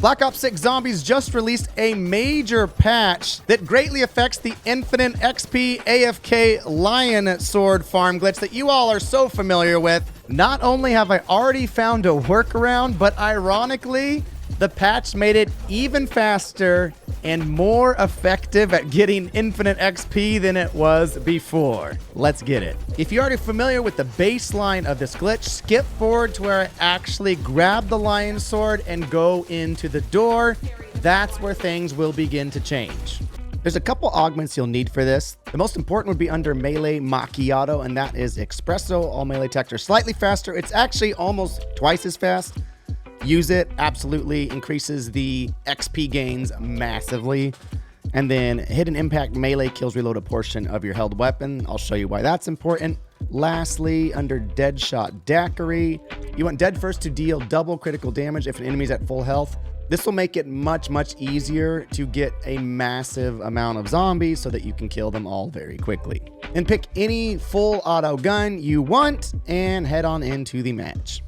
Black Ops 6 Zombies just released a major patch that greatly affects the infinite XP AFK Lion Sword farm glitch that you all are so familiar with. Not only have I already found a workaround, but ironically, the patch made it even faster and more effective at getting infinite XP than it was before. Let's get it. If you're already familiar with the baseline of this glitch, skip forward to where I actually grab the lion sword and go into the door. That's where things will begin to change. There's a couple augments you'll need for this. The most important would be under melee macchiato, and that is espresso. All melee attacks are slightly faster. It's actually almost twice as fast. Use it, absolutely increases the XP gains massively. And then hidden impact melee kills reload a portion of your held weapon. I'll show you why that's important. Lastly, under Deadshot Daiquiri, you want Dead First to deal double critical damage if an enemy's at full health. This will make it much easier to get a massive amount of zombies so that you can kill them all very quickly. And pick any full auto gun you want and head on into the match.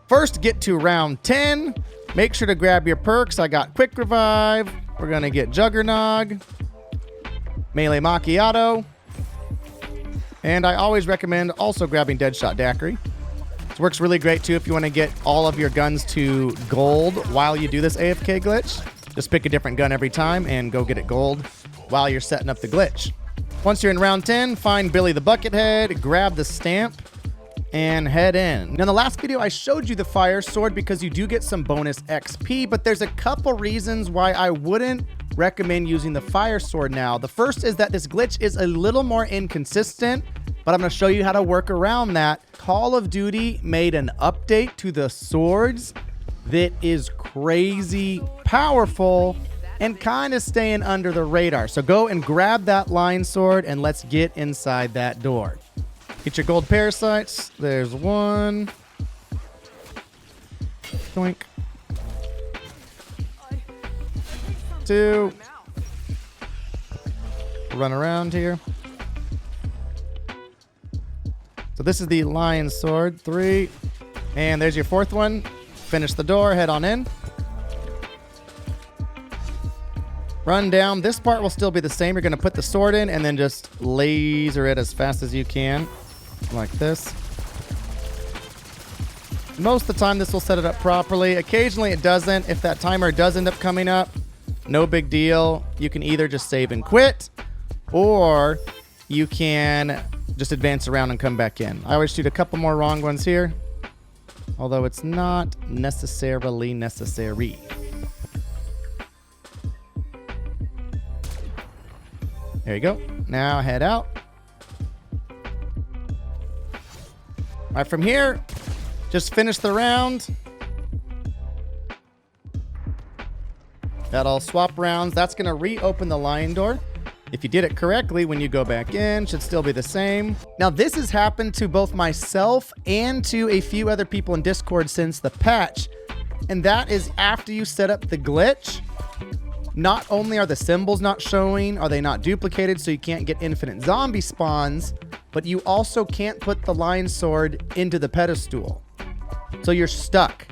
First, get to round 10. Make sure to grab your perks. I got Quick Revive. We're going to get Juggernog, Melee Macchiato, and I always recommend also grabbing Deadshot Daiquiri. This works really great too if you want to get all of your guns to gold while you do this AFK glitch. Just pick a different gun every time and go get it gold while you're setting up the glitch. Once you're in round 10, find Billy the Buckethead, grab the stamp, and head in. Now, in the last video, I showed you the fire sword because you do get some bonus XP, but there's a couple reasons why I wouldn't recommend using the fire sword now. The first is that this glitch is a little more inconsistent, but I'm going to show you how to work around that. Call of Duty made an update to the swords that is crazy powerful and kind of staying under the radar. So go and grab that lion sword and let's get inside that door. Get your gold parasites. There's one. Doink. Two. Run around here. So this is the lion sword. 3. And there's your 4th one. Finish the door. Head on in. Run down. This part will still be the same. You're going to put the sword in and then just laser it as fast as you can. Like this. Most of the time this will set it up properly. Occasionally it doesn't. If that timer does end up coming up, no big deal. You can either just save and quit, or you can just advance around and come back in. I always shoot a couple more wrong ones here, although it's not necessarily necessary. There you go. Now head out. All right, from here, just finish the round. That'll swap rounds. That's going to reopen the lion door. If you did it correctly, when you go back in, should still be the same. Now, this has happened to both myself and to a few other people in Discord since the patch. And that is after you set up the glitch. Not only are the symbols not showing, are they not duplicated so you can't get infinite zombie spawns, but you also can't put the lion sword into the pedestal. So you're stuck.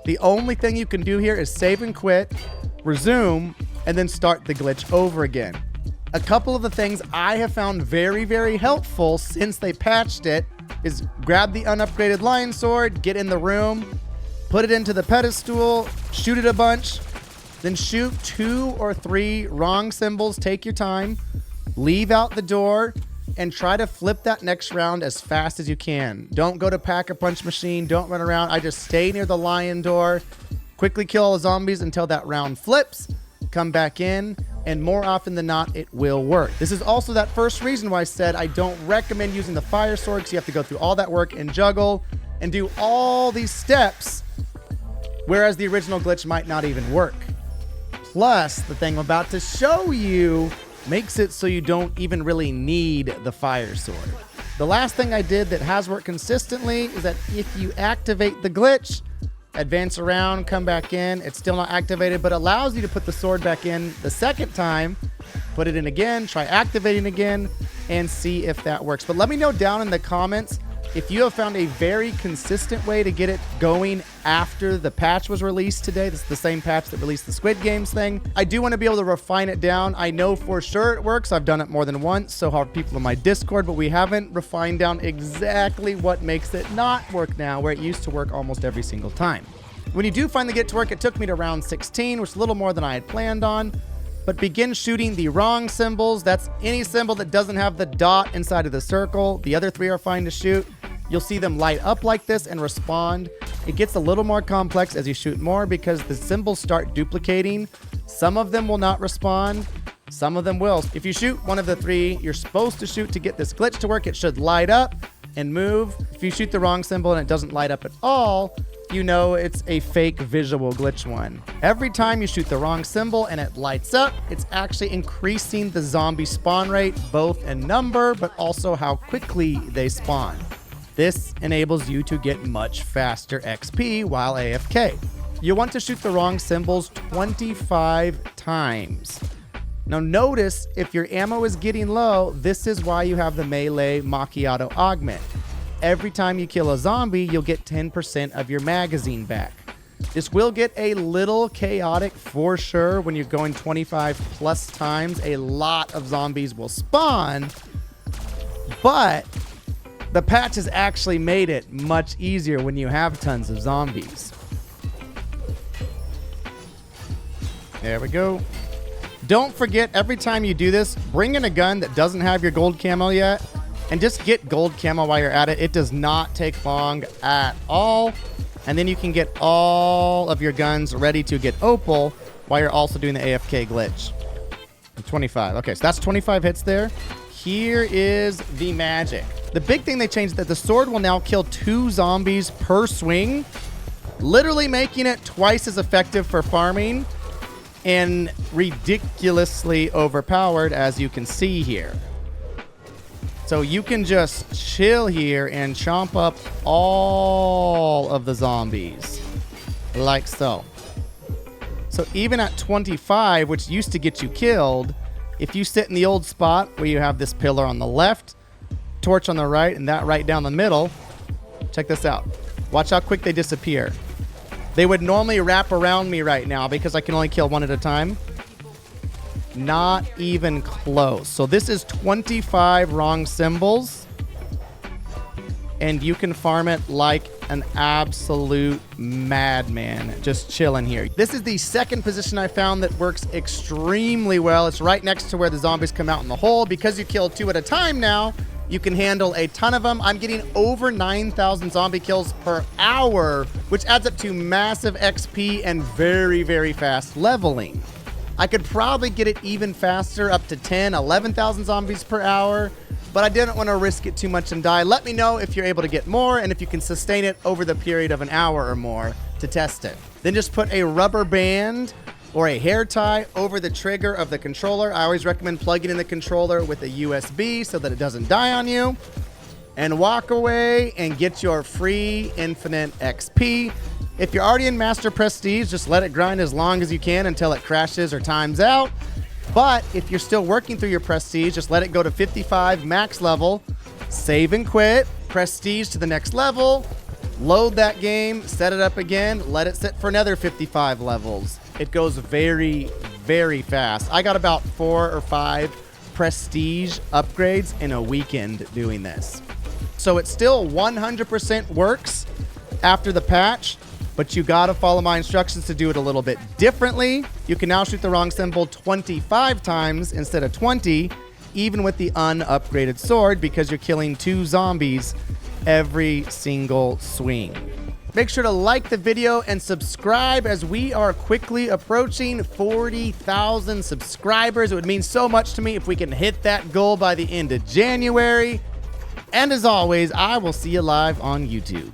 The only thing you can do here is save and quit, resume, and then start the glitch over again. A couple of the things I have found very helpful since they patched it is grab the unupgraded lion sword, get in the room, put it into the pedestal, shoot it a bunch, then shoot 2 or 3 wrong symbols, take your time, leave out the door, and try to flip that next round as fast as you can. Don't go to Pack-a-Punch machine, don't run around. I just stay near the lion door, quickly kill all the zombies until that round flips, come back in, and more often than not, it will work. This is also that first reason why I said I don't recommend using the fire sword, because you have to go through all that work and juggle and do all these steps, whereas the original glitch might not even work. Plus, the thing I'm about to show you makes it so you don't even really need the fire sword. The last thing I did that has worked consistently is that if you activate the glitch, advance around, come back in, it's still not activated, but allows you to put the sword back in the second time, put it in again, try activating again, and see if that works. But let me know down in the comments If you have found a very consistent way to get it going after the patch was released today, this is the same patch that released the Squid Games thing, I do want to be able to refine it down. I know for sure it works. I've done it more than once, so have people in my Discord, but we haven't refined down exactly what makes it not work now, where it used to work almost every single time. When you do finally get to work, it took me to round 16, which is a little more than I had planned on. But begin shooting the wrong symbols. That's any symbol that doesn't have the dot inside of the circle. The other 3 are fine to shoot. You'll see them light up like this and respond. It gets a little more complex as you shoot more because the symbols start duplicating. Some of them will not respond. Some of them will. If you shoot one of the 3 you're supposed to shoot to get this glitch to work, it should light up and move. If you shoot the wrong symbol and it doesn't light up at all, you know it's a fake visual glitch one. Every time you shoot the wrong symbol and it lights up, it's actually increasing the zombie spawn rate, both in number, but also how quickly they spawn. This enables you to get much faster XP while AFK. You want to shoot the wrong symbols 25 times. Now notice, if your ammo is getting low, this is why you have the melee macchiato augment. Every time you kill a zombie, you'll get 10% of your magazine back. This will get a little chaotic for sure when you're going 25 plus times. A lot of zombies will spawn, but the patch has actually made it much easier when you have tons of zombies. There we go. Don't forget, every time you do this, bring in a gun that doesn't have your gold camo yet. And just get gold camo while you're at it. It does not take long at all. And then you can get all of your guns ready to get opal while you're also doing the AFK glitch. 25. Okay, so that's 25 hits there. Here is the magic. The big thing they changed is that the sword will now kill 2 zombies per swing, literally making it twice as effective for farming and ridiculously overpowered, as you can see here. So you can just chill here and chomp up all of the zombies, like so. So even at 25, which used to get you killed, if you sit in the old spot where you have this pillar on the left, torch on the right, and that right down the middle, check this out. Watch how quick they disappear. They would normally wrap around me right now because I can only kill 1 at a time. Not even close. So this is 25 wrong symbols, and you can farm it like an absolute madman, just chilling here. This is the second position I found that works extremely well. It's right next to where the zombies come out in the hole. Because you kill 2 at a time now, you can handle a ton of them. I'm getting over 9,000 zombie kills per hour, which adds up to massive XP and very, very fast leveling. I could probably get it even faster, up to 10, 11,000 zombies per hour, but I didn't want to risk it too much and die. Let me know if you're able to get more and if you can sustain it over the period of an hour or more to test it. Then just put a rubber band or a hair tie over the trigger of the controller. I always recommend plugging in the controller with a USB so that it doesn't die on you. And walk away and get your free infinite XP. If you're already in Master Prestige, just let it grind as long as you can until it crashes or times out. But if you're still working through your Prestige, just let it go to 55 max level, save and quit, Prestige to the next level, load that game, set it up again, let it sit for another 55 levels. It goes very, very fast. I got about 4 or 5 Prestige upgrades in a weekend doing this. So it still 100% works after the patch, but you gotta follow my instructions to do it a little bit differently. You can now shoot the wrong symbol 25 times instead of 20, even with the unupgraded sword, because you're killing 2 zombies every single swing. Make sure to like the video and subscribe, as we are quickly approaching 40,000 subscribers. It would mean so much to me if we can hit that goal by the end of January. And as always, I will see you live on YouTube.